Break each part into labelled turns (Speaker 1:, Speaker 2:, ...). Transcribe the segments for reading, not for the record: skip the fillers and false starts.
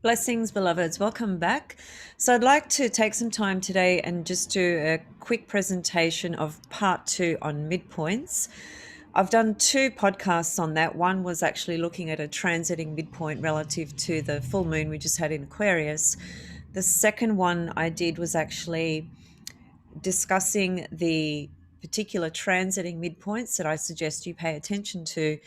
Speaker 1: Blessings, beloveds. Welcome back. So, I'd like to take some time today and just do a quick presentation of part two on midpoints. I've done two podcasts on that. One was actually looking at a transiting midpoint relative to the full moon we just had in Aquarius. The second one I did was actually discussing the particular transiting midpoints that I suggest you pay attention to,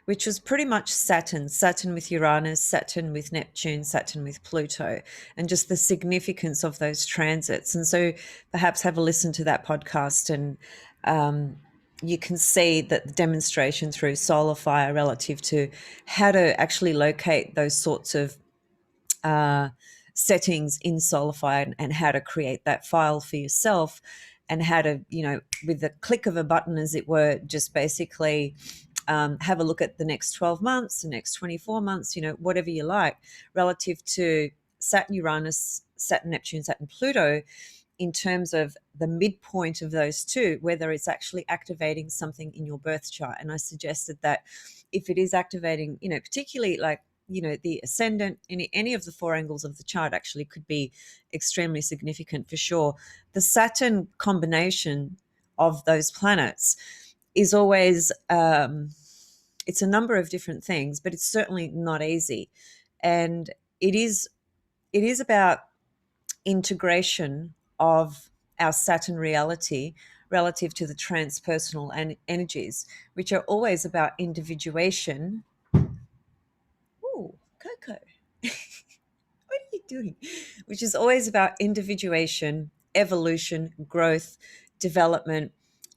Speaker 1: which was pretty much Saturn with Uranus, Saturn with Neptune, Saturn with Pluto, and just the significance of those transits. And so perhaps have a listen to that podcast and you can see that the demonstration through solar fire relative to how to actually locate those sorts of settings in Solidify and how to create that file for yourself and how to, with the click of a button, as it were, just basically have a look at the next 12 months, the next 24 months, whatever you like, relative to Saturn, Uranus, Saturn, Neptune, Saturn, Pluto, in terms of the midpoint of those two, whether it's actually activating something in your birth chart. And I suggested that if it is activating, particularly like, the ascendant, any of the four angles of the chart actually could be extremely significant for sure. The Saturn combination of those planets is always, it's a number of different things, but it's certainly not easy. And it is about integration of our Saturn reality relative to the transpersonal and energies, which are always about individuation. Ooh, Coco. What are you doing? Which is always about individuation, evolution, growth, development,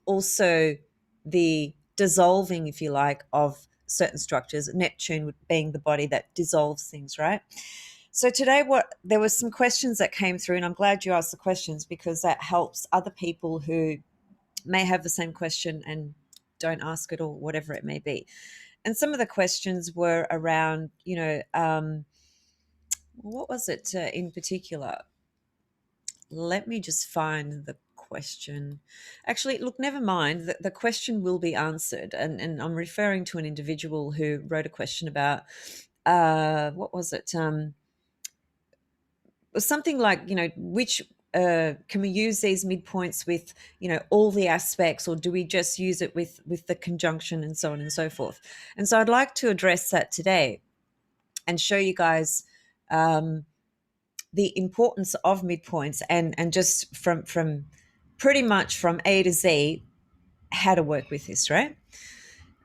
Speaker 1: also the dissolving, if you like, of certain structures. Neptune being the body that dissolves things, right? So today, there were some questions that came through, and I'm glad you asked the questions because that helps other people who may have the same question and don't ask it or whatever it may be. And some of the questions were around, what was it in particular? Let me just find the question. Actually, look, never mind. The question will be answered. And I'm referring to an individual who wrote a question about, what was it? It was something like, which can we use these midpoints with, all the aspects, or do we just use it with the conjunction and so on and so forth? And so I'd like to address that today and show you guys the importance of midpoints and just from pretty much from A to Z how to work with this, right?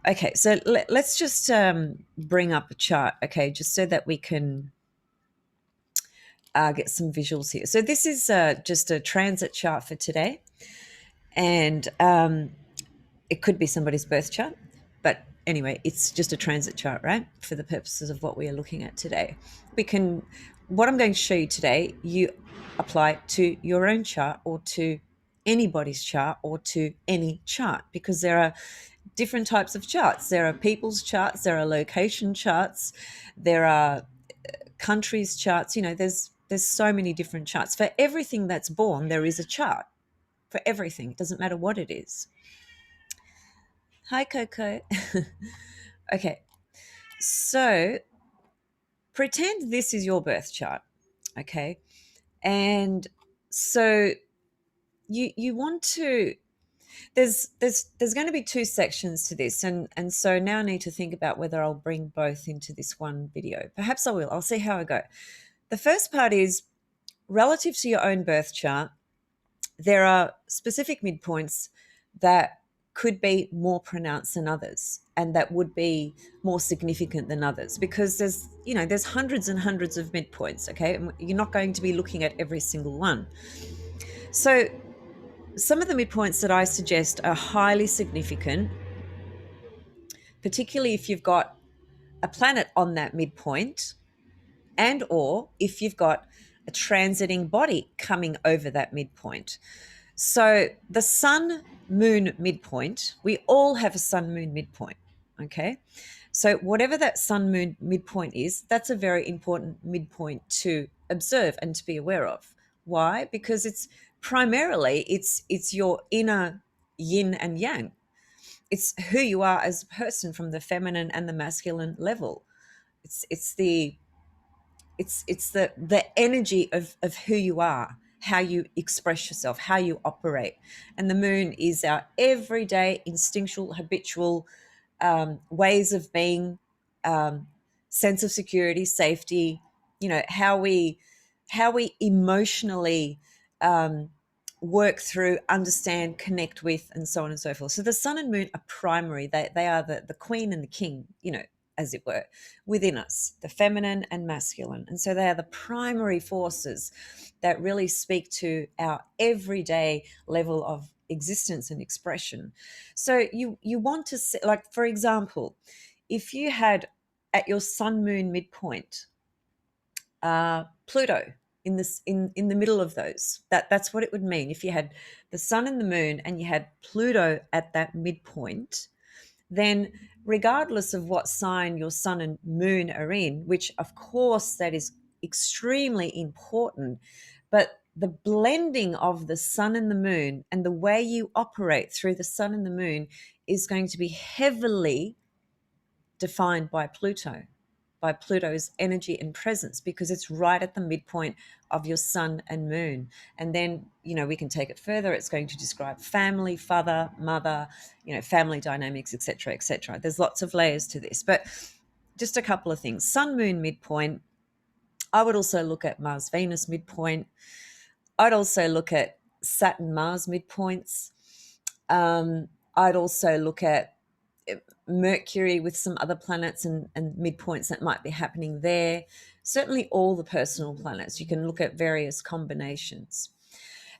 Speaker 1: Okay, so let's just bring up a chart, okay, just so that we can get some visuals here. So this is just a transit chart for today, and it could be somebody's birth chart, but anyway, it's just a transit chart, right, for the purposes of what we are looking at today. What I'm going to show you today, you apply to your own chart or to anybody's chart or to any chart, because there are different types of charts. There are people's charts, there are location charts, there are countries charts. There's so many different charts. For everything that's born, there is a chart. For everything. It doesn't matter what it is. Hi, Coco. Okay, so pretend this is your birth chart, okay? And so you want to, there's going to be two sections to this, and so now I need to think about whether I'll bring both into this one video. Perhaps I will. I'll see how I go. The first part is relative to your own birth chart. There are specific midpoints that could be more pronounced than others, and that would be more significant than others, because there's hundreds and hundreds of midpoints, okay? And you're not going to be looking at every single one. So some of the midpoints that I suggest are highly significant, particularly if you've got a planet on that midpoint, and or if you've got a transiting body coming over that midpoint. So the sun moon midpoint, we all have a sun moon midpoint, okay? So whatever that sun moon midpoint is, that's a very important midpoint to observe and to be aware of. Why? Because it's primarily it's your inner yin and yang. It's who you are as a person from the feminine and the masculine level. It's the it's the energy of who you are, how you express yourself, how you operate. And the moon is our everyday instinctual habitual ways of being, sense of security, safety, how we emotionally um, work through, understand, connect with, and so on and so forth. So the sun and moon are primary. They are the queen and the king, as it were, within us, the feminine and masculine. And so they are the primary forces that really speak to our everyday level of existence and expression. So you want to see, like, for example, if you had at your sun moon midpoint Pluto in this in the middle of those, that's what it would mean if you had the sun and the moon and you had Pluto at that midpoint. Then regardless of what sign your sun and moon are in, which of course that is extremely important, but the blending of the sun and the moon and the way you operate through the sun and the moon is going to be heavily defined by Pluto, by Pluto's energy and presence, because it's right at the midpoint of your sun and moon. And then, we can take it further. It's going to describe family, father, mother, family dynamics, etc., etc. There's lots of layers to this, but just a couple of things. Sun, moon, midpoint. I would also look at Mars, Venus midpoint. I'd also look at Saturn, Mars midpoints. I'd also look at Mercury with some other planets and midpoints that might be happening there. Certainly all the personal planets. You can look at various combinations.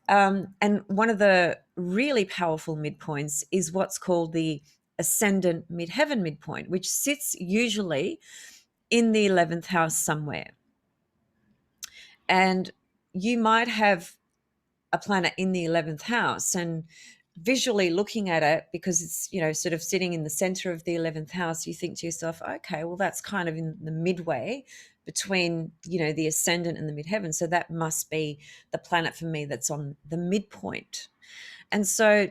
Speaker 1: And one of the really powerful midpoints is what's called the ascendant midheaven midpoint, which sits usually in the 11th house somewhere. And you might have a planet in the 11th house, and visually looking at it, because it's sort of sitting in the center of the 11th house, you think to yourself, okay, well, that's kind of in the midway between the ascendant and the midheaven, so that must be the planet for me that's on the midpoint. And so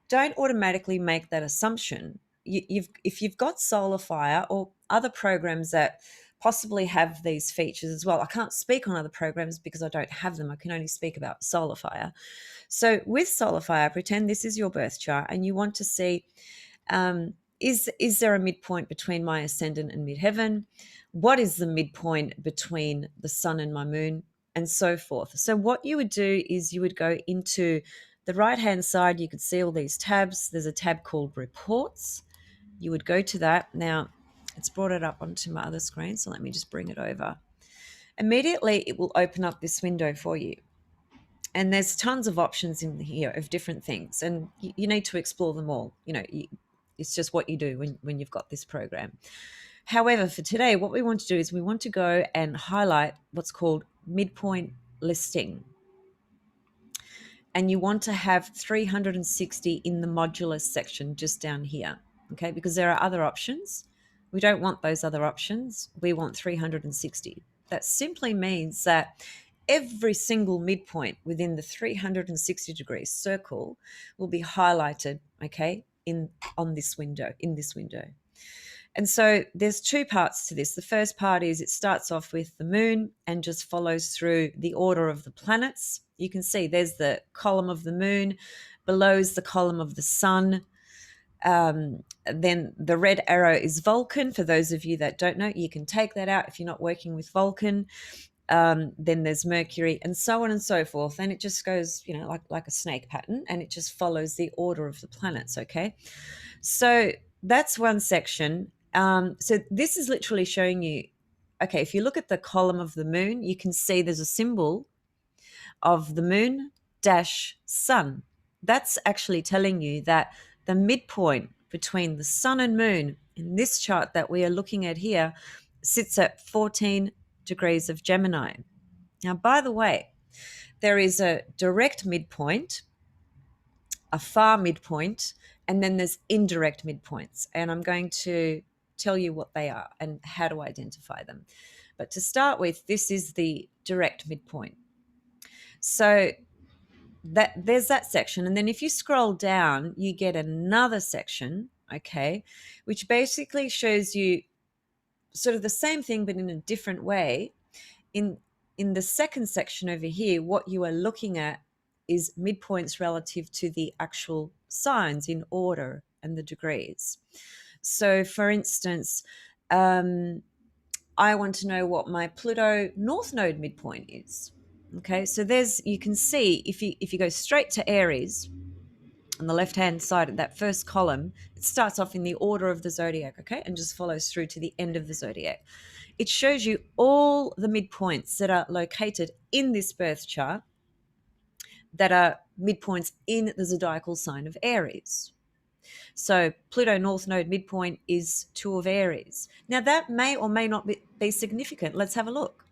Speaker 1: don't automatically make that assumption. If you've got solar fire or other programs that possibly have these features as well, I can't speak on other programs because I don't have them. I can only speak about solar fire. So with solar fire, pretend this is your birth chart and you want to see, is there a midpoint between my ascendant and midheaven? What is the midpoint between the sun and my moon? And so forth. So what you would do is you would go into the right-hand side. You could see all these tabs. There's a tab called Reports. You would go to that. Now, it's brought it up onto my other screen, so let me just bring it over. Immediately, it will open up this window for you. And there's tons of options in here of different things, and you need to explore them all. It's just what you do when you've got this program. However, for today, what we want to do is we want to go and highlight what's called midpoint listing. And you want to have 360 in the modulus section just down here, okay? Because there are other options. We don't want those other options. We want 360. That simply means that every single midpoint within the 360 degree circle will be highlighted, okay, in this window. And so there's two parts to this. The first part is it starts off with the moon and just follows through the order of the planets. You can see there's the column of the moon, below is the column of the sun. Then the red arrow is Vulcan. For those of you that don't know, you can take that out if you're not working with Vulcan. Then there's Mercury, and so on and so forth. And it just goes, like a snake pattern, and it just follows the order of the planets, okay? So that's one section. So this is literally showing you, okay, if you look at the column of the moon, you can see there's a symbol of the moon dash sun. That's actually telling you that the midpoint between the sun and moon in this chart that we are looking at here sits at 14 degrees of Gemini. Now, by the way, there is a direct midpoint, a far midpoint, and then there's indirect midpoints. And I'm going to tell you what they are and how to identify them. But to start with, this is the direct midpoint. So there's that section. And then if you scroll down, you get another section, okay, which basically shows you sort of the same thing, but in a different way. in the second section over here, what you are looking at is midpoints relative to the actual signs in order and the degrees. So, for instance, I want to know what my Pluto North Node midpoint is. Okay, so you can see if you go straight to Aries on the left hand side of that first column, it starts off in the order of the zodiac, okay, and just follows through to the end of the zodiac. It shows you all the midpoints that are located in this birth chart that are midpoints in the zodiacal sign of Aries. So Pluto North Node midpoint is 2 of Aries. Now that may or may not be significant. Let's have a look.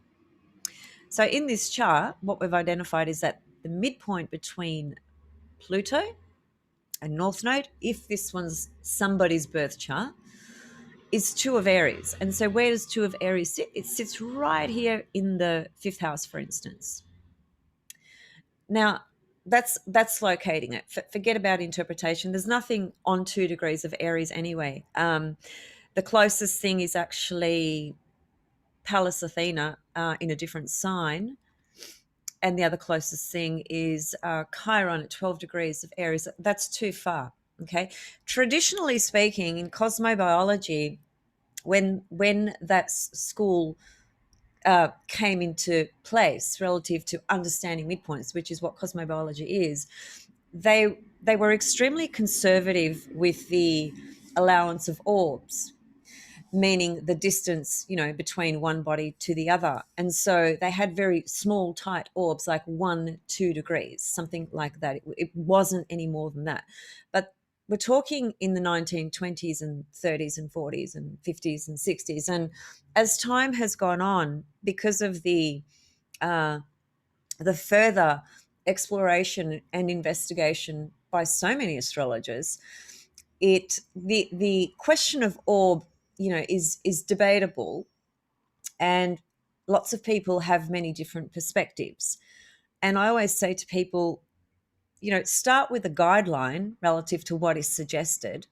Speaker 1: So in this chart, what we've identified is that the midpoint between Pluto and North Node, if this one's somebody's birth chart, is 2 of Aries. And so where does 2 of Aries sit? It sits right here in the 5th house, for instance. Now, that's locating it. Forget about interpretation. There's nothing on 2 degrees of Aries anyway. The closest thing is actually Pallas Athena in a different sign. And the other closest thing is Chiron at 12 degrees of Aries. That's too far. Okay. Traditionally speaking, in cosmobiology, when that school came into place relative to understanding midpoints, which is what cosmobiology is, they were extremely conservative with the allowance of orbs, meaning the distance, between one body to the other. And so they had very small, tight orbs, like 1-2 degrees, something like that. It wasn't any more than that. But we're talking in the 1920s and 30s and 40s and 50s and 60s. And as time has gone on, because of the further exploration and investigation by so many astrologers, the question of orb, is debatable, and lots of people have many different perspectives. And I always say to people, start with a guideline relative to what is suggested,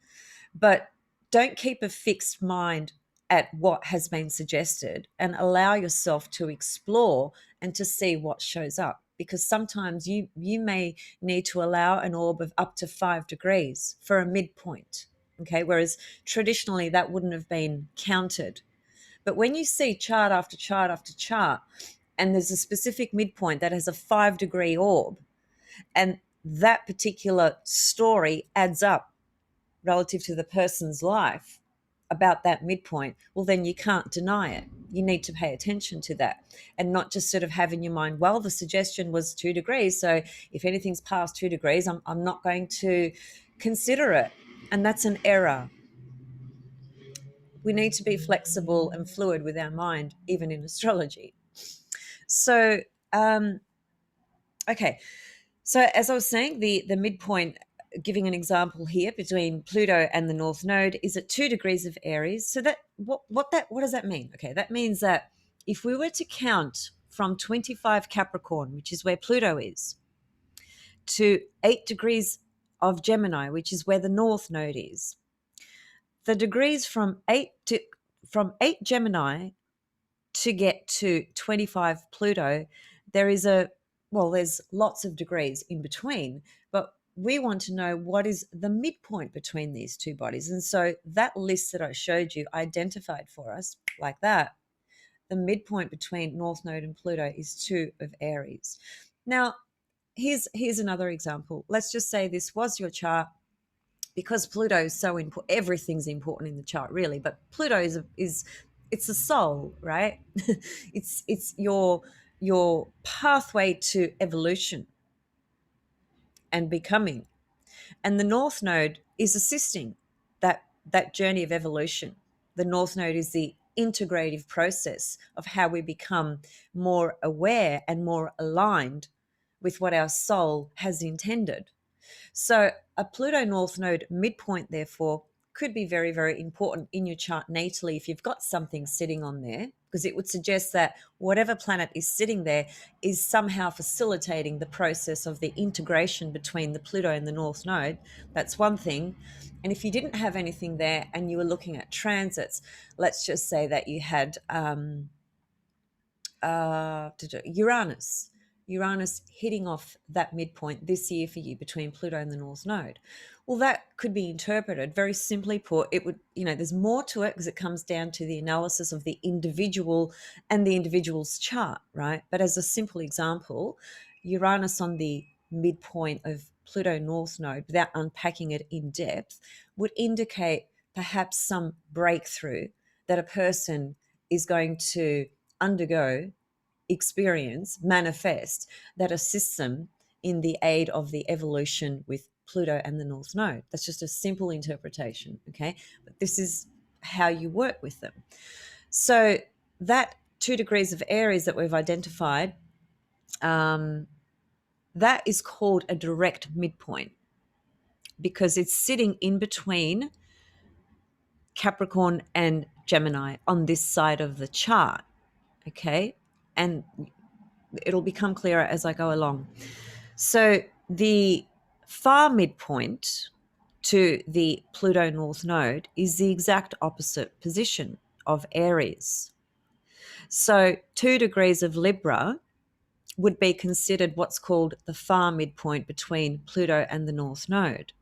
Speaker 1: but don't keep a fixed mind at what has been suggested, and allow yourself to explore and to see what shows up, because sometimes you may need to allow an orb of up to 5 degrees for a midpoint, okay, whereas traditionally that wouldn't have been counted. But when you see chart after chart after chart, and there's a specific midpoint that has a 5-degree orb, and that particular story adds up relative to the person's life about that midpoint, well, then you can't deny it. You need to pay attention to that, and not just sort of have in your mind, well, the suggestion was 2 degrees, so if anything's past 2 degrees, I'm not going to consider it. And that's an error. We need to be flexible and fluid with our mind, even in astrology. So, okay. So as I was saying, the midpoint, giving an example here between Pluto and the North Node, is at 2 degrees of Aries. So that what does that mean? Okay, that means that if we were to count from 25 Capricorn, which is where Pluto is, to 8 degrees of Gemini, which is where the North Node is, the degrees from 8 Gemini to get to 25 Pluto, there's lots of degrees in between, but we want to know what is the midpoint between these two bodies. And so that list that I showed you identified for us like that. The midpoint between North Node and Pluto is 2 of Aries. Now, here's another example. Let's just say this was your chart, because Pluto is so important. Everything's important in the chart, really, but Pluto is it's the soul, right? it's your pathway to evolution and becoming. And the North Node is assisting that journey of evolution. The North Node is the integrative process of how we become more aware and more aligned with what our soul has intended. So a Pluto North Node midpoint, therefore, could be very, very important in your chart natally if you've got something sitting on there, because it would suggest that whatever planet is sitting there is somehow facilitating the process of the integration between the Pluto and the North Node. That's one thing. And if you didn't have anything there and you were looking at transits, let's just say that you had Uranus. Uranus hitting off that midpoint this year for you between Pluto and the North Node. Well, that could be interpreted very simply put. It would, there's more to it because it comes down to the analysis of the individual and the individual's chart, right? But as a simple example, Uranus on the midpoint of Pluto North Node, without unpacking it in depth, would indicate perhaps some breakthrough that a person is going to undergo, experience, manifest, that assists them in the aid of the evolution with Pluto and the North Node. That's just a simple interpretation, okay? But this is how you work with them. So that 2 degrees of Aries that we've identified, that is called a direct midpoint because it's sitting in between Capricorn and Gemini on this side of the chart, okay? And it'll become clearer as I go along. So the far midpoint to the Pluto North Node is the exact opposite position of Aries. So 2 degrees of Libra would be considered what's called the far midpoint between Pluto and the North Node.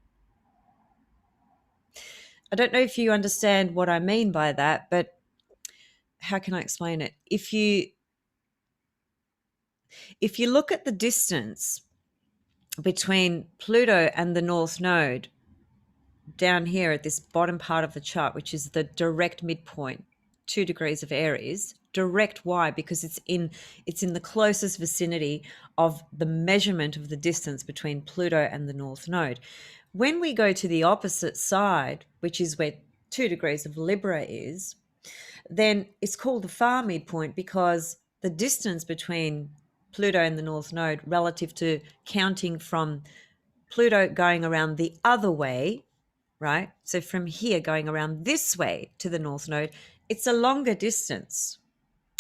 Speaker 1: I don't know if you understand what I mean by that, but how can I explain it? If you look at the distance between Pluto and the North Node down here at this bottom part of the chart, which is the direct midpoint, 2 degrees of Aries. Direct, why? Because it's in the closest vicinity of the measurement of the distance between Pluto and the North Node. When we go to the opposite side, which is where 2 degrees of Libra is, then it's called the far midpoint because the distance between Pluto and the North Node relative to counting from Pluto going around the other way, right? So from here going around this way to the North Node, it's a longer distance.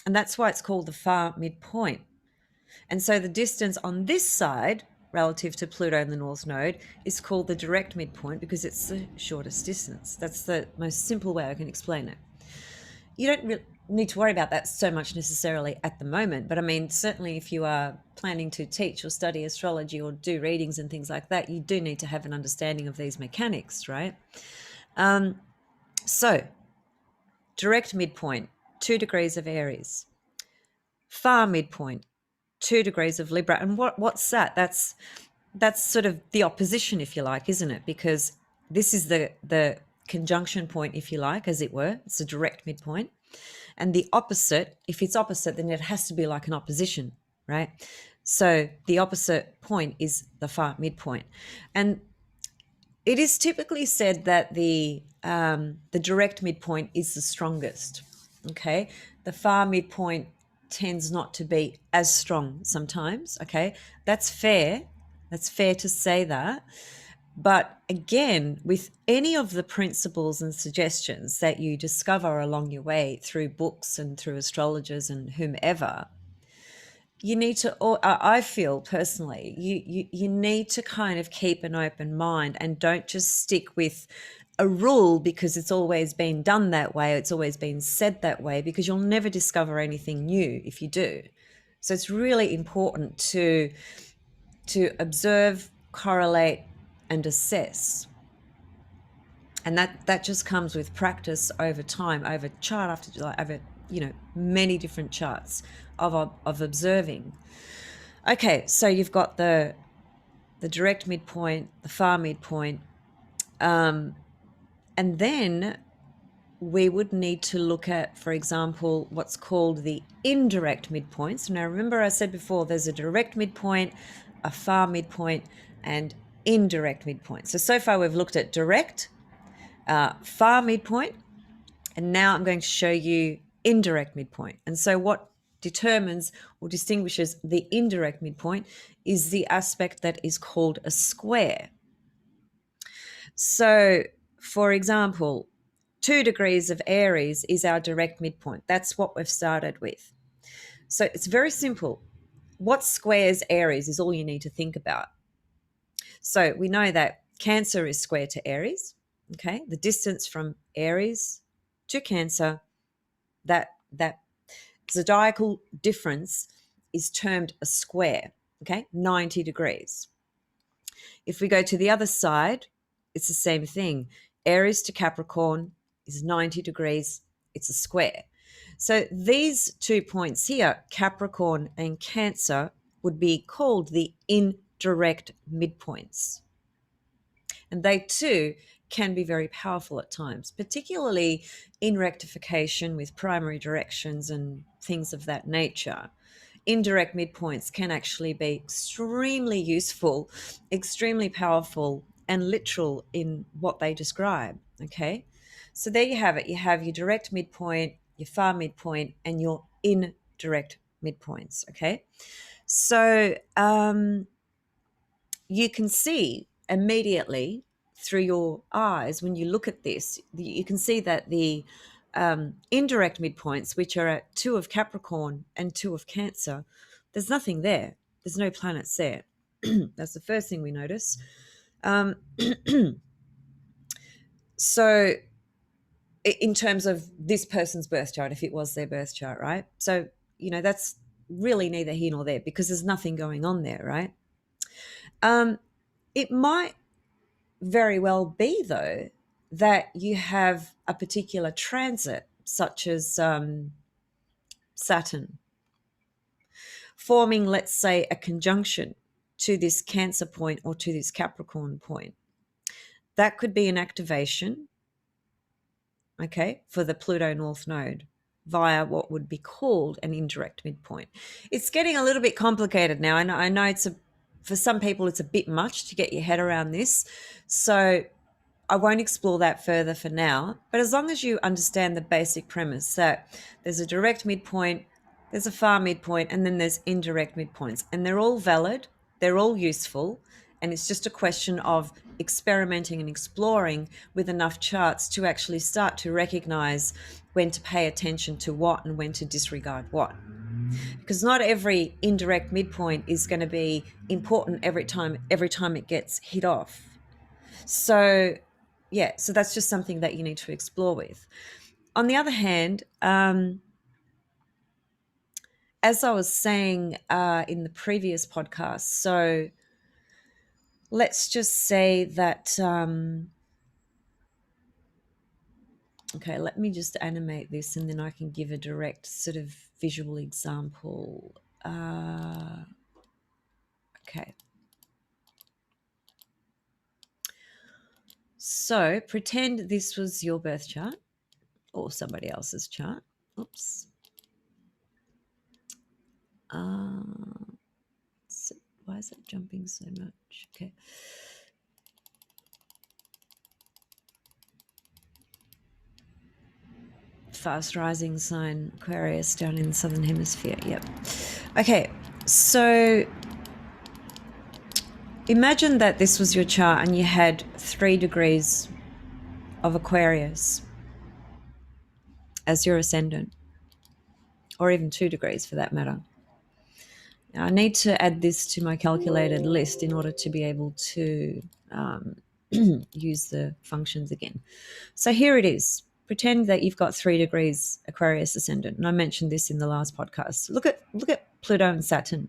Speaker 1: And that's why it's called the far midpoint. And so the distance on this side relative to Pluto and the North Node is called the direct midpoint because it's the shortest distance. That's the most simple way I can explain it. You don't need to worry about that so much necessarily at the moment, but I mean, certainly if you are planning to teach or study astrology or do readings and things like that, you do need to have an understanding of these mechanics, right? So direct midpoint, 2 degrees of Aries. Far midpoint, 2 degrees of Libra. And what's that? That's sort of the opposition, if you like, isn't it? Because this is the conjunction point, if you like, as it were. It's a direct midpoint. And the opposite, if it's opposite, then it has to be like an opposition, right? So the opposite point is the far midpoint. And it is typically said that the direct midpoint is the strongest, okay? The far midpoint tends not to be as strong sometimes, okay? That's fair. That's fair to say that. But again, with any of the principles and suggestions that you discover along your way through books and through astrologers and whomever, you need to, or I feel personally, you need to kind of keep an open mind and don't just stick with a rule because it's always been done that way, it's always been said that way, because you'll never discover anything new if you do. So it's really important to observe, correlate, and assess. And that just comes with practice over time, over chart after over many different charts of observing. Okay, so you've got the direct midpoint, the far midpoint, and then we would need to look at, for example, what's called the indirect midpoints. Now, remember I said before, there's a direct midpoint, a far midpoint, and indirect midpoint. So far we've looked at direct, far midpoint, and now I'm going to show you indirect midpoint. And so what determines or distinguishes the indirect midpoint is the aspect that is called a square. So, for example, 2 degrees of Aries is our direct midpoint. That's what we've started with. So it's very simple. What squares Aries is all you need to think about. So we know that Cancer is square to Aries, okay? The distance from Aries to Cancer, that zodiacal difference is termed a square, okay, 90 degrees. If we go to the other side, it's the same thing. Aries to Capricorn is 90 degrees, it's a square. So these 2 points here, Capricorn and Cancer, would be called the indirect midpoints. And they too can be very powerful at times, particularly in rectification with primary directions and things of that nature. Indirect midpoints can actually be extremely useful, extremely powerful, and literal in what they describe. Okay. So there you have it. You have your direct midpoint, your far midpoint, and your indirect midpoints. Okay. So you can see immediately through your eyes when you look at this, you can see that the indirect midpoints, which are at 2 of Capricorn and 2 of Cancer, there's nothing there. There's no planets there. That's the first thing we notice. So in terms of this person's birth chart, if it was their birth chart, right? So, that's really neither here nor there because there's nothing going on there, right? It might very well be, though, that you have a particular transit, such as Saturn, forming, let's say, a conjunction to this Cancer point or to this Capricorn point. That could be an activation, okay, for the Pluto North Node via what would be called an indirect midpoint. It's getting a little bit complicated now. I know for some people it's a bit much to get your head around this. So I won't explore that further for now, but as long as you understand the basic premise that there's a direct midpoint, there's a far midpoint, and then there's indirect midpoints, and they're all valid, they're all useful, and it's just a question of experimenting and exploring with enough charts to actually start to recognize when to pay attention to what and when to disregard what. Because not every indirect midpoint is going to be important every time it gets hit off. So so that's just something that you need to explore with. On the other hand, as I was saying in the previous podcast, so let's just say that, okay, let me just animate this and then I can give a direct sort of visual example. Okay. So pretend this was your birth chart or somebody else's chart. Oops. So why is it jumping so much? Okay. Fast rising sign Aquarius down in the southern hemisphere. Yep. Okay. So imagine that this was your chart and you had 3 degrees of Aquarius as your ascendant, or even 2 degrees for that matter. Now, I need to add this to my calculated list in order to be able to use the functions again. So here it is. Pretend that you've got 3 degrees Aquarius ascendant, and I mentioned this in the last podcast. Look at Pluto and Saturn.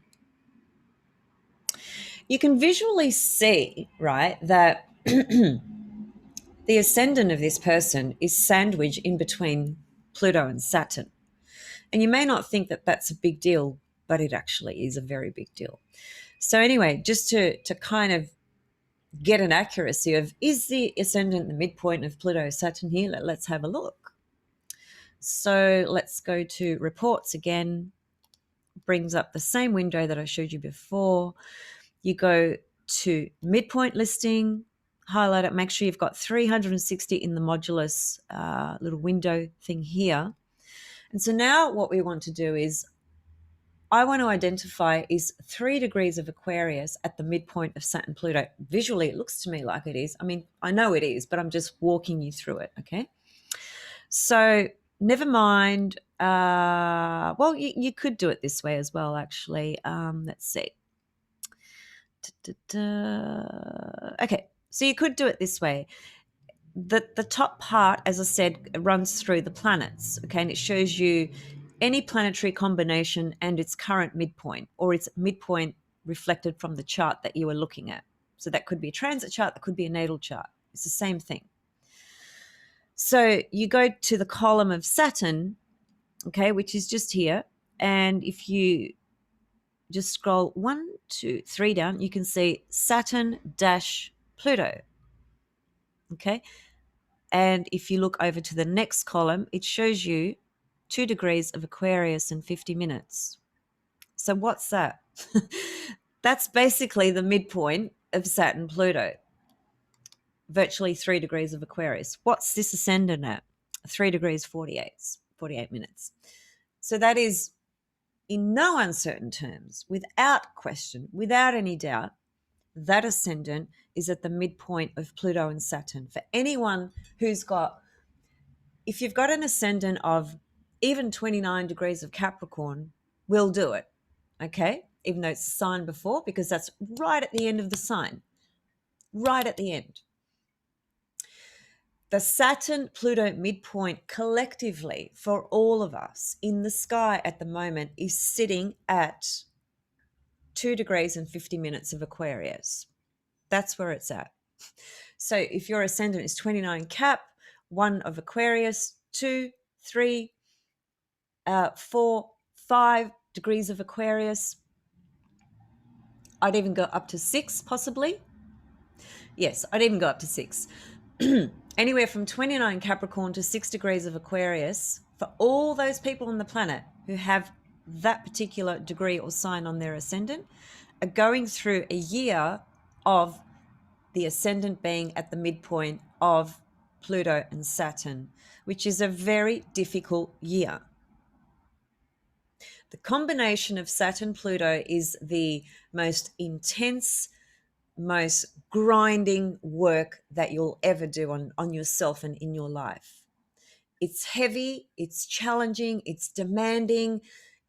Speaker 1: You can visually see, right, that the ascendant of this person is sandwiched in between Pluto and Saturn. And you may not think that that's a big deal, but it actually is a very big deal. So anyway, just to kind of get an accuracy of, is the ascendant the midpoint of Pluto Saturn here? Let's have a look. So let's go to reports again. Brings up the same window that I showed you before. You go to midpoint listing, highlight it, make sure you've got 360 in the modulus little window thing here. And so now what we want to do is, I want to identify is 3 degrees of Aquarius at the midpoint of Saturn-Pluto. Visually, it looks to me like it is. I mean, I know it is, but I'm just walking you through it, okay? So never mind. Well, you could do it this way as well, actually. Let's see. Okay, so you could do it this way. The top part, as I said, runs through the planets, okay, and it shows you any planetary combination and its current midpoint, or its midpoint reflected from the chart that you are looking at. So that could be a transit chart, that could be a natal chart. It's the same thing. So you go to the column of Saturn, okay, which is just here. And if you just scroll 1, 2, 3 down, you can see Saturn-Pluto. Okay. And if you look over to the next column, it shows you 2 degrees of Aquarius in 50 minutes. So what's that? That's basically the midpoint of Saturn-Pluto, virtually 3 degrees of Aquarius. What's this ascendant at? 3 degrees 48 minutes. So that is, in no uncertain terms, without question, without any doubt, that ascendant is at the midpoint of Pluto and Saturn. For anyone who's got, if you've got an ascendant of even 29 degrees of Capricorn, we'll do it, okay? Even though it's a sign before, because that's right at the end of the sign, right at the end. The Saturn-Pluto midpoint collectively for all of us in the sky at the moment is sitting at 2 degrees and 50 minutes of Aquarius. That's where it's at. So if your ascendant is 29 Cap, 1 of Aquarius, 2, 3, 4, 5 degrees of Aquarius, I'd even go up to 6 possibly. Yes, I'd even go up to 6. Anywhere from 29 Capricorn to 6 degrees of Aquarius, for all those people on the planet who have that particular degree or sign on their ascendant, are going through a year of the ascendant being at the midpoint of Pluto and Saturn, which is a very difficult year. The combination of Saturn-Pluto is the most intense, most grinding work that you'll ever do on yourself and in your life. It's heavy, it's challenging, it's demanding.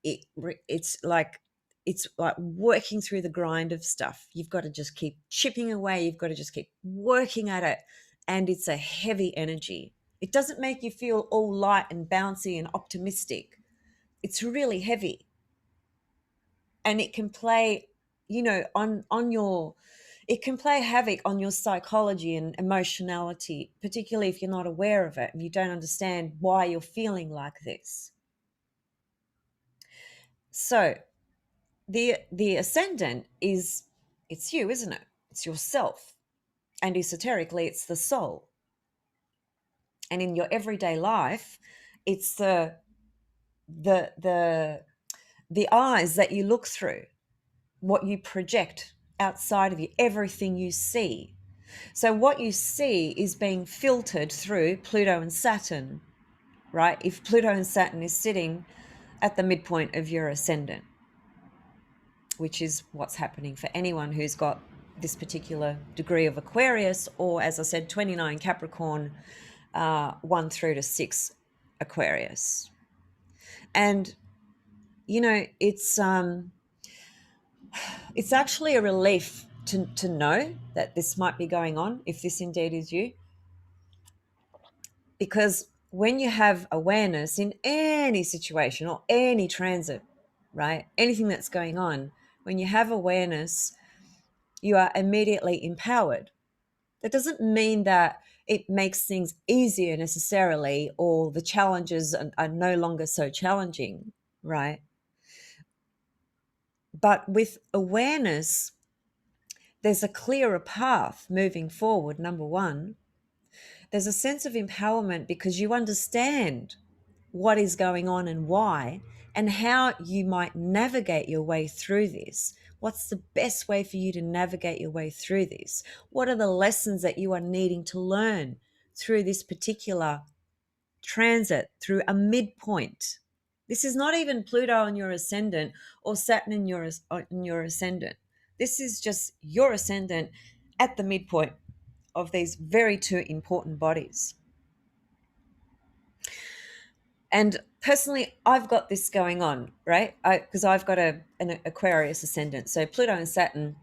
Speaker 1: It's like working through the grind of stuff. You've got to just keep chipping away. You've got to just keep working at it. And it's a heavy energy. It doesn't make you feel all light and bouncy and optimistic. It's really heavy. And it can play, on your, it can play havoc on your psychology and emotionality, particularly if you're not aware of it and you don't understand why you're feeling like this. So the ascendant is, it's you, isn't it? It's yourself. And esoterically, it's the soul. And in your everyday life, it's the eyes that you look through, what you project outside of you, everything you see. So what you see is being filtered through Pluto and Saturn, right? If Pluto and Saturn is sitting at the midpoint of your ascendant, which is what's happening for anyone who's got this particular degree of Aquarius, or as I said, 29 Capricorn, 1 through to 6 Aquarius. And, it's actually a relief to know that this might be going on, if this indeed is you. Because when you have awareness in any situation or any transit, right, anything that's going on, when you have awareness, you are immediately empowered. That doesn't mean that it makes things easier necessarily, or the challenges are no longer so challenging, right? But with awareness, there's a clearer path moving forward, number one. There's a sense of empowerment because you understand what is going on and why, and how you might navigate your way through this. What's the best way for you to navigate your way through this? What are the lessons that you are needing to learn through this particular transit, through a midpoint? This is not even Pluto in your ascendant or Saturn in your ascendant. This is just your ascendant at the midpoint of these very two important bodies. And personally, I've got this going on, right? Because I've got an Aquarius ascendant. So Pluto and Saturn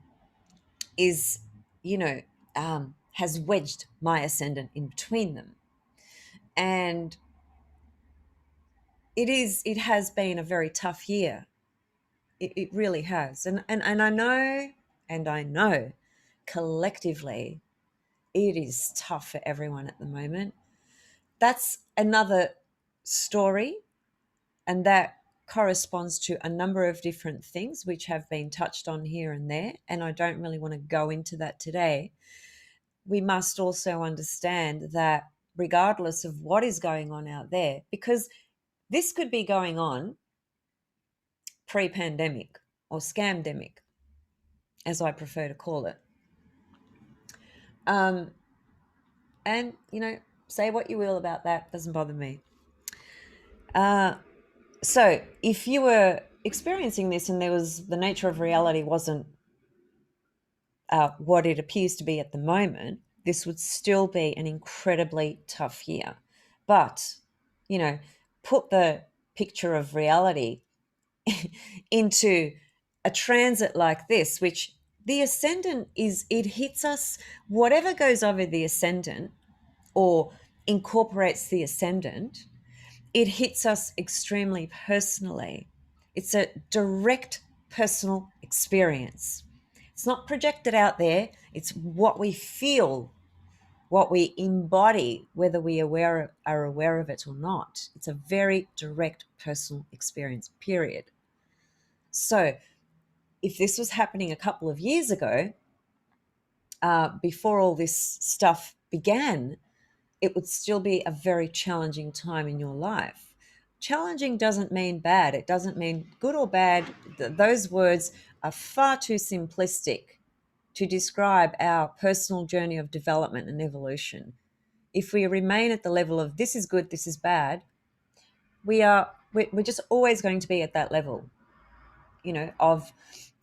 Speaker 1: is, has wedged my ascendant in between them. And it has been a very tough year. It really has. And I know collectively it is tough for everyone at the moment. That's another story, and that corresponds to a number of different things which have been touched on here and there, and I don't really want to go into that today. We must also understand that regardless of what is going on out there, because this could be going on pre-pandemic or scamdemic, as I prefer to call it. Um, and, say what you will about that, doesn't bother me. So if you were experiencing this and there was the nature of reality wasn't what it appears to be at the moment, this would still be an incredibly tough year. But, put the picture of reality into a transit like this, which the ascendant it hits us, whatever goes over the ascendant or incorporates the ascendant, it hits us extremely personally. It's a direct personal experience. It's not projected out there, it's what we feel, what we embody, whether we are aware of it or not. It's a very direct personal experience, period. So, if this was happening a couple of years ago, before all this stuff began, it would still be a very challenging time in your life. Challenging doesn't mean bad. It doesn't mean good or bad. Those words are far too simplistic to describe our personal journey of development and evolution. If we remain at the level of this is good, this is bad, we're just always going to be at that level, of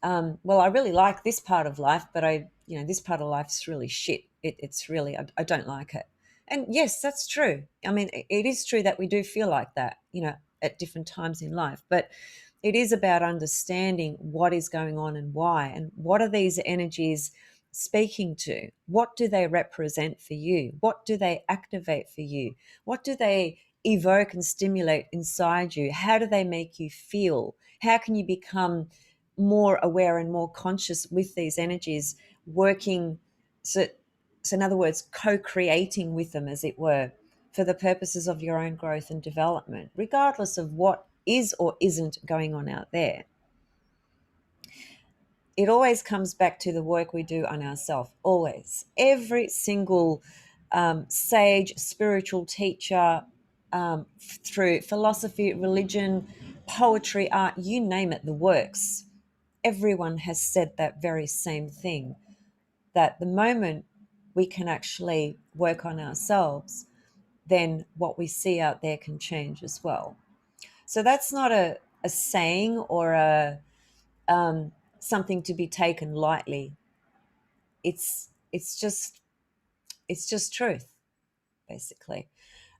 Speaker 1: well, I really like this part of life, but this part of life's really shit. It's really, I don't like it. And yes, that's true. I mean, it is true that we do feel like that, at different times in life, but it is about understanding what is going on and why, and what are these energies speaking to? What do they represent for you? What do they activate for you? What do they evoke and stimulate inside you? How do they make you feel? How can you become more aware and more conscious with these energies, working, so in other words, co-creating with them, as it were, for the purposes of your own growth and development, regardless of what is or isn't going on out there. It always comes back to the work we do on ourselves, always. Every single sage, spiritual teacher, through philosophy, religion, poetry, art, you name it, the works. Everyone has said that very same thing, that the moment we can actually work on ourselves, then what we see out there can change as well. So that's not a saying or something to be taken lightly. It's just truth, basically.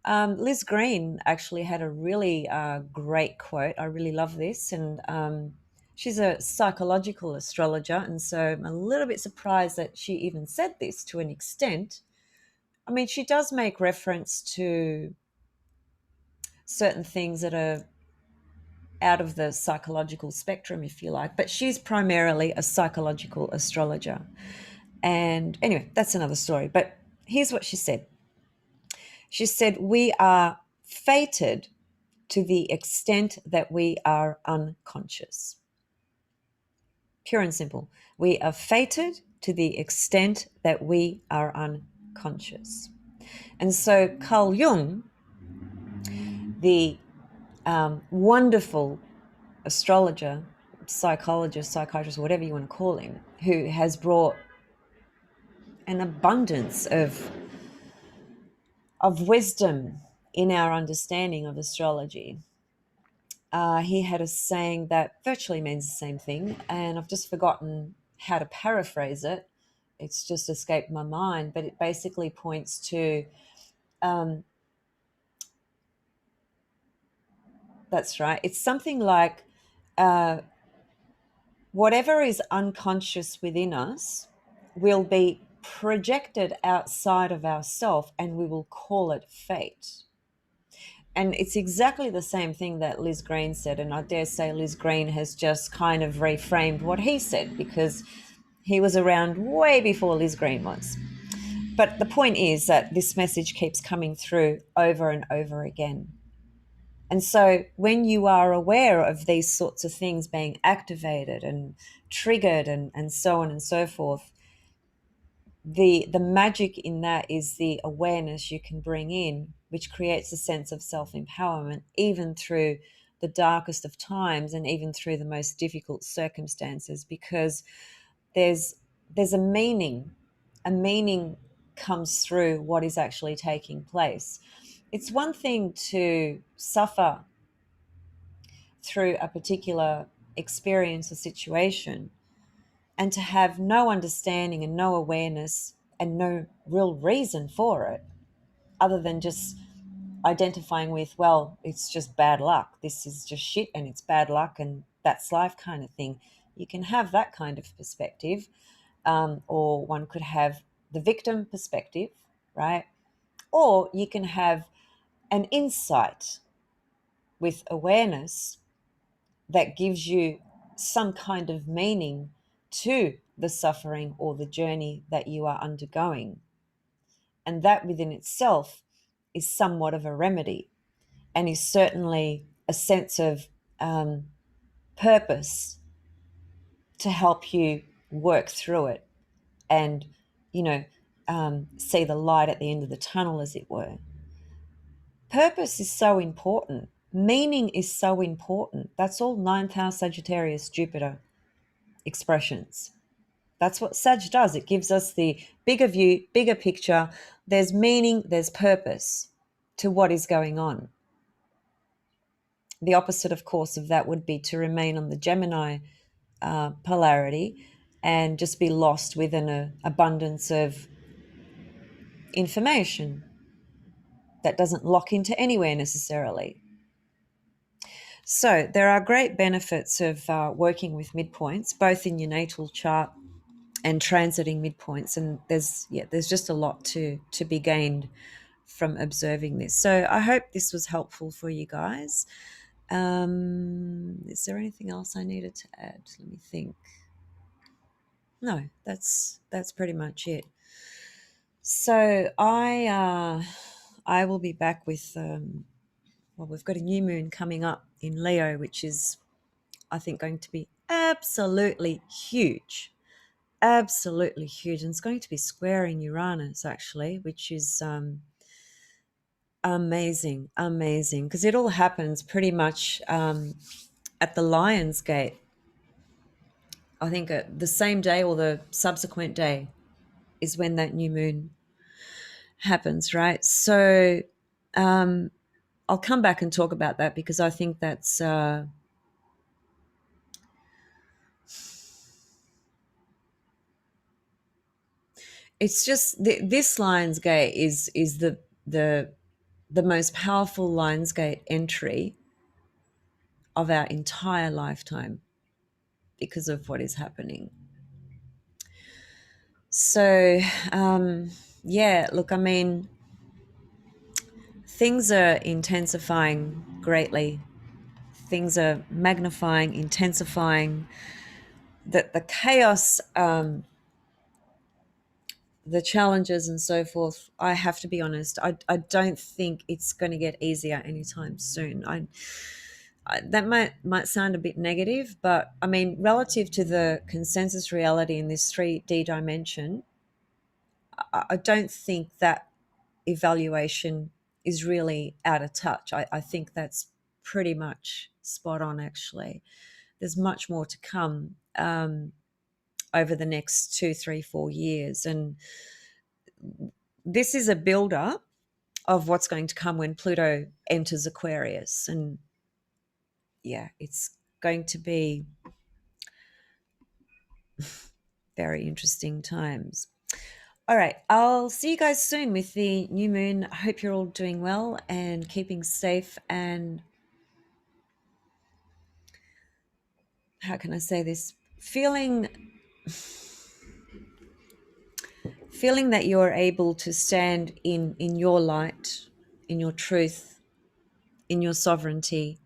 Speaker 1: Liz Green actually had a really great quote. I really love this, and she's a psychological astrologer, and so I'm a little bit surprised that she even said this to an extent. I mean, she does make reference to certain things that are out of the psychological spectrum, if you like, but she's primarily a psychological astrologer. And anyway, that's another story. But here's what she said. She said, "We are fated to the extent that we are unconscious." Pure and simple. We are fated to the extent that we are unconscious. And so Carl Jung, the wonderful astrologer, psychologist, psychiatrist, whatever you want to call him, who has brought an abundance of wisdom in our understanding of astrology. He had a saying that virtually means the same thing, and I've just forgotten how to paraphrase it. It's just escaped my mind, but it basically points to that's right. It's something like whatever is unconscious within us will be projected outside of ourself, and we will call it fate. And it's exactly the same thing that Liz Green said. And I dare say Liz Green has just kind of reframed what he said, because he was around way before Liz Green was. But the point is that this message keeps coming through over and over again. And so when you are aware of these sorts of things being activated and triggered and so on and so forth, the magic in that is the awareness you can bring in, which creates a sense of self-empowerment, even through the darkest of times and even through the most difficult circumstances, because there's there's a meaning comes through what is actually taking place. It's one thing to suffer through a particular experience or situation and to have no understanding and no awareness and no real reason for it, other than just identifying with, well, it's just bad luck. This is just shit and it's bad luck and that's life, kind of thing. You can have that kind of perspective, or one could have the victim perspective, right? Or you can have an insight with awareness that gives you some kind of meaning to the suffering or the journey that you are undergoing. And that within itself is somewhat of a remedy, and is certainly a sense of purpose to help you work through it and, you know, see the light at the end of the tunnel, as it were. Purpose is so important. Meaning is so important. That's all ninth house Sagittarius Jupiter expressions. That's what Sag does. It gives us the bigger view, bigger picture. There's meaning, there's purpose to what is going on. The opposite, of course, of that would be to remain on the Gemini polarity and just be lost within an abundance of information that doesn't lock into anywhere necessarily. So there are great benefits of working with midpoints, both in your natal chart and transiting midpoints. And there's just a lot to be gained from observing this. So I hope this was helpful for you guys. Is there anything else I needed to add? Let me think. No, that's pretty much it. So I will be back with well, we've got a new moon coming up in Leo, which is, I think, going to be absolutely huge. Absolutely huge. And it's going to be squaring Uranus, actually, which is amazing, amazing, because it all happens pretty much at the Lion's Gate. I think the same day or the subsequent day is when that new moon happens, right? So I'll come back and talk about that, because I think that's it's just this Lion's Gate is the most powerful Lion's Gate entry of our entire lifetime because of what is happening. So yeah, look, I mean, things are intensifying greatly. Things are magnifying, intensifying. The chaos, the challenges and so forth, I have to be honest, I don't think it's going to get easier anytime soon. That might sound a bit negative, but I mean, relative to the consensus reality in this 3D dimension, I don't think that evaluation is really out of touch. I think that's pretty much spot on, actually. There's much more to come over the next 2, 3, 4 years. And this is a builder of what's going to come when Pluto enters Aquarius. And yeah, it's going to be very interesting times. All right, I'll see you guys soon with the new moon. I hope you're all doing well and keeping safe, and how can I say this? Feeling that you're able to stand in your light, in your truth, in your sovereignty.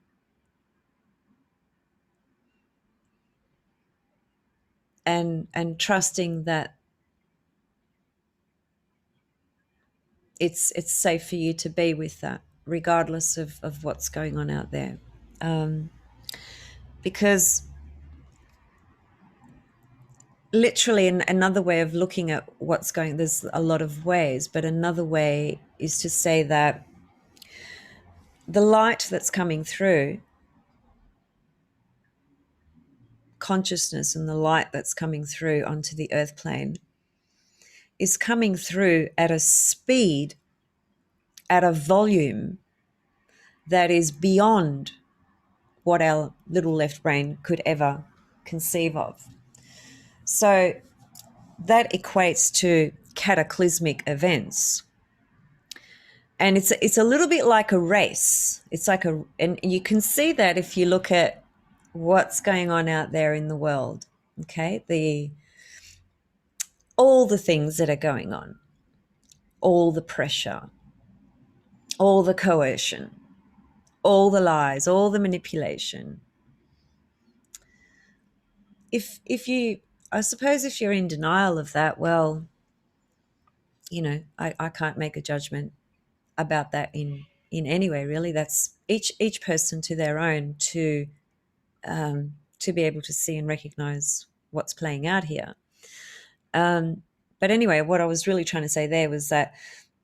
Speaker 1: And trusting that it's safe for you to be with that, regardless of what's going on out there. Because literally another way of looking at what's going, there's a lot of ways, but another way is to say that the light that's coming through consciousness and the light that's coming through onto the earth plane is coming through at a speed, at a volume that is beyond what our little left brain could ever conceive of. So that equates to cataclysmic events. And it's a little bit like a race. It's like and you can see that if you look at what's going on out there in the world, okay? All the things that are going on, all the pressure, all the coercion, all the lies, all the manipulation. I suppose if you're in denial of that, well, I can't make a judgment about that in any way, really. That's each person to their own to be able to see and recognize what's playing out here. But anyway, what I was really trying to say there was that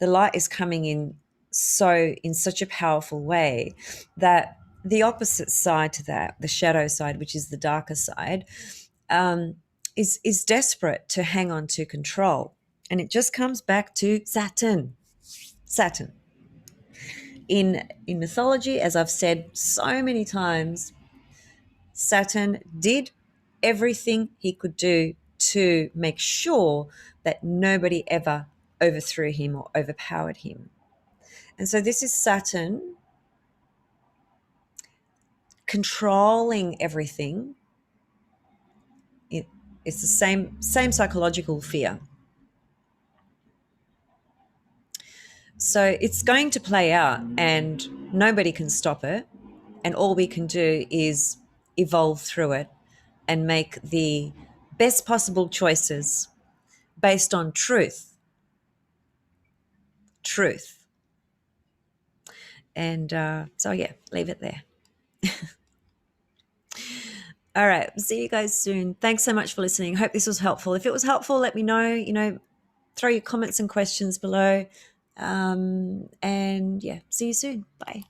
Speaker 1: the light is coming in such a powerful way that the opposite side to that, the shadow side, which is the darker side, is desperate to hang on to control. And it just comes back to Saturn. In mythology, as I've said so many times, Saturn did everything he could do to make sure that nobody ever overthrew him or overpowered him. And so this is Saturn controlling everything. It's the same psychological fear. So it's going to play out and nobody can stop it. And all we can do is evolve through it and make the best possible choices based on truth. And so, yeah, leave it there. All right. See you guys soon. Thanks so much for listening. Hope this was helpful. If it was helpful, let me know, throw your comments and questions below. And yeah, see you soon. Bye.